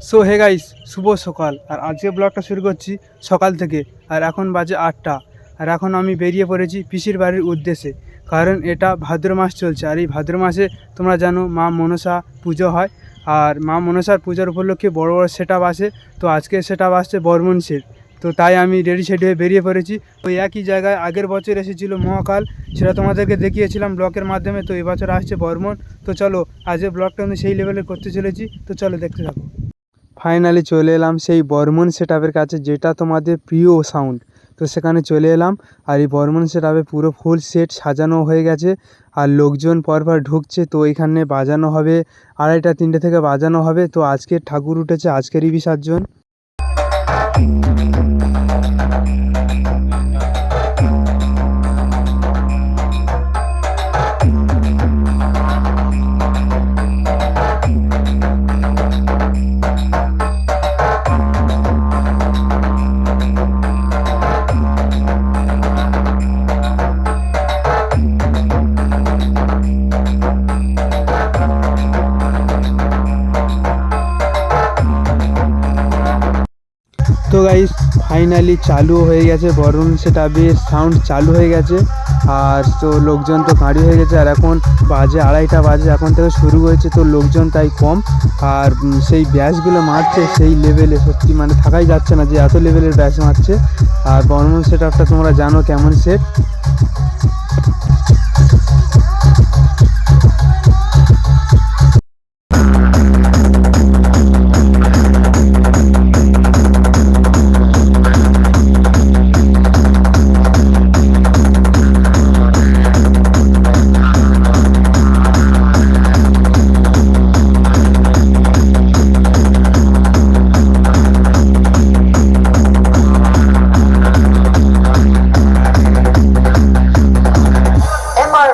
So hey guys, শুভ সকাল। আর আজকে ব্লগটা শুরু করছি সকাল থেকে। আর এখন বাজে 8টা। আর এখন আমি বেরিয়ে পড়েছি পিসির বাড়ির উদ্দেশ্যে, কারণ এটা ভাদ্র মাস চলছে। আর এই ভাদ্র মাসে তোমরা জানো মা মনসা পুজো হয়। আর মা মনসার পূজার উপলক্ষে বড় বড় সেট আপ আসে। তো আজকে সেট আপ আসছে বর্মন সেট। তো তাই আমি রেডি সেট হয়ে বেরিয়ে পড়েছি। ওই একই জায়গায় আগের বছর এসেছিলো মহাকাল, সেটা তোমাদেরকে দেখিয়েছিলাম ব্লগের মাধ্যমে। তো এবছর আসছে বর্মন। তো চলো আজকে ব্লগটা আমি সেই লেভেলে করতে চলেছি। তো চলো দেখতে থাকো। ফাইনালি চলে এলাম সেই বর্মন সেট আপের কাছে, যেটা তোমাদের প্রিয় সাউন্ড। তো সেখানে চলে এলাম। আর এই বর্মন সেট আপে পুরো ফুল সেট সাজানো হয়ে গেছে। আর লোকজন পরপর ঢুকছে। তো এখানে বাজানো হবে 2:30-3টে থেকে বাজানো হবে। তো আজকের ঠাকুর উঠেছে, আজকেরই বিসর্জন। তো গাইস ফাইনালি চালু হয়ে গেছে বর্মন সেট আপের সাউন্ড চালু হয়ে গেছে। আর তো লোকজন তো গাড়ি হয়ে গেছে। আর এখন বাজে 2:30 বাজে, এখন থেকে শুরু হয়েছে। তো লোকজন তাই কম। আর সেই ব্যাচগুলো মারছে সেই লেভেলে, সত্যি মানে থাকাই যাচ্ছে না যে এত লেভেলের ব্যাচ মারছে। আর বর্মন সেট আপটা তোমরা জানো কেমন set.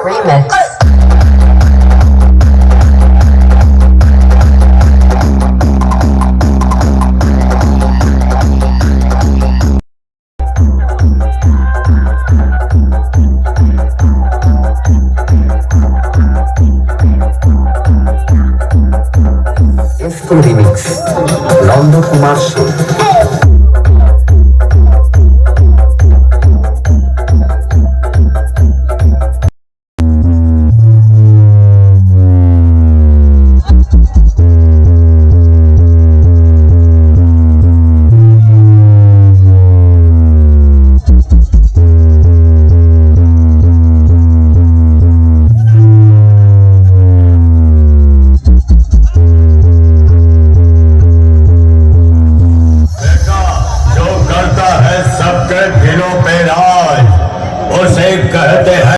Remix. Remix. Londo Kumar Show. कहते हैं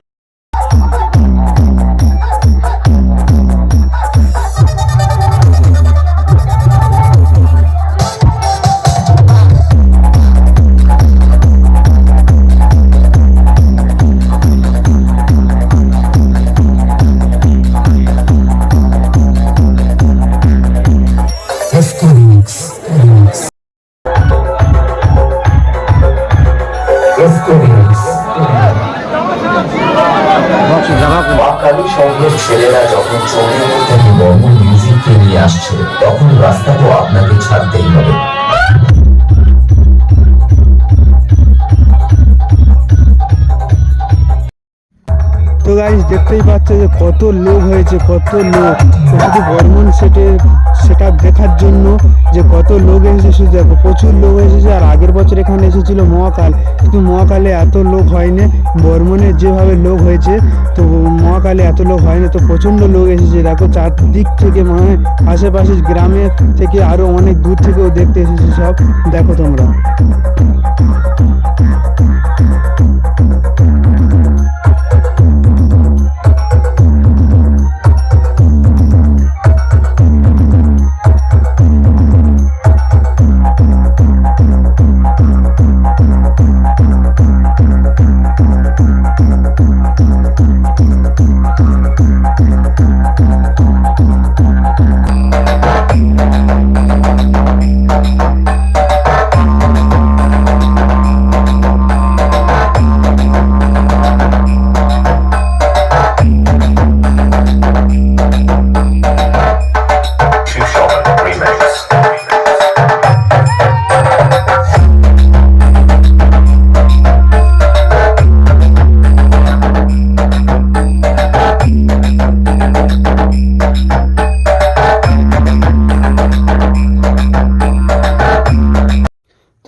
মহাকালী সংঘের ছেলেরা যখন চন্দ্রপুর থেকে বর্মন মিউজিককে নিয়ে আসছে, তখন রাস্তা তো আপনাকে ছাড়তেই হবে। তো গাইস দেখতেই পাচ্ছে যে কত লোক হয়েছে, কত লোক শুধু বর্মন সেটা দেখার জন্য, যে কত লোক এসেছে। শুধু দেখো প্রচুর লোক এসেছে। আর আগের বছর এখানে এসেছিল মহাকাল, কিন্তু মহাকালে এত লোক হয়নি। বর্মনের যেভাবে লোক হয়েছে, তো মহাকালে এত লোক হয়নি। তো প্রচণ্ড লোক এসেছে। দেখো চারদিক থেকে, মানে আশেপাশে গ্রামের থেকে আরও অনেক দূর থেকেও দেখতে এসেছে সব। দেখো তোমরা।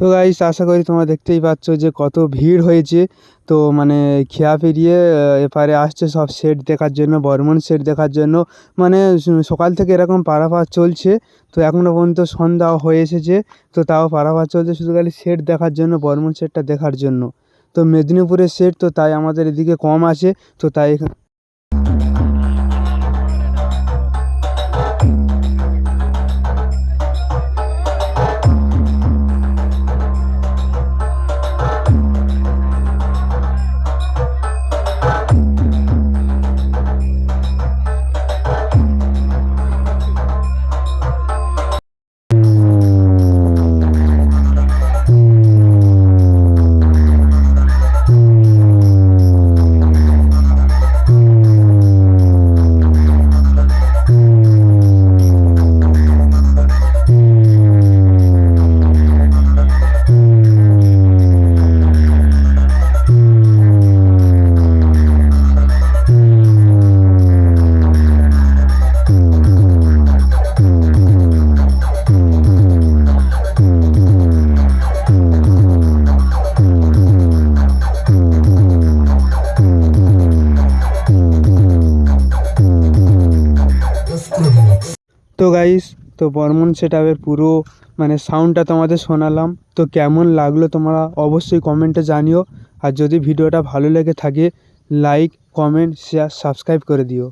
তো গাইস আশা করি তোমরা দেখতেই পাচ্ছ যে কত ভিড় হয়েছে। তো মানে খেয়া পেরিয়ে এপারে আসছে সব সেট দেখার জন্য, বর্মন সেট দেখার জন্য। মানে সকাল থেকে এরকম পারাপার চলছে, তো এখনও পর্যন্ত সন্ধ্যা হয়ে এসেছে, তো তাও পারাপার চলছে শুধু খালি সেট দেখার জন্য, বর্মন সেটটা দেখার জন্য। তো মেদিনীপুরের সেট তো তাই আমাদের এদিকে কম আছে, তো তাই তো গাইস, তো বর্মন সেটআপের পুরো মানে সাউন্ডটা তোমাদের শোনালাম। তো কেমন লাগলো তোমরা অবশ্যই কমেন্টে জানিও। আর যদি ভিডিওটা ভালো লেগে থাকে লাইক, কমেন্ট, শেয়ার, সাবস্ক্রাইব করে দিও।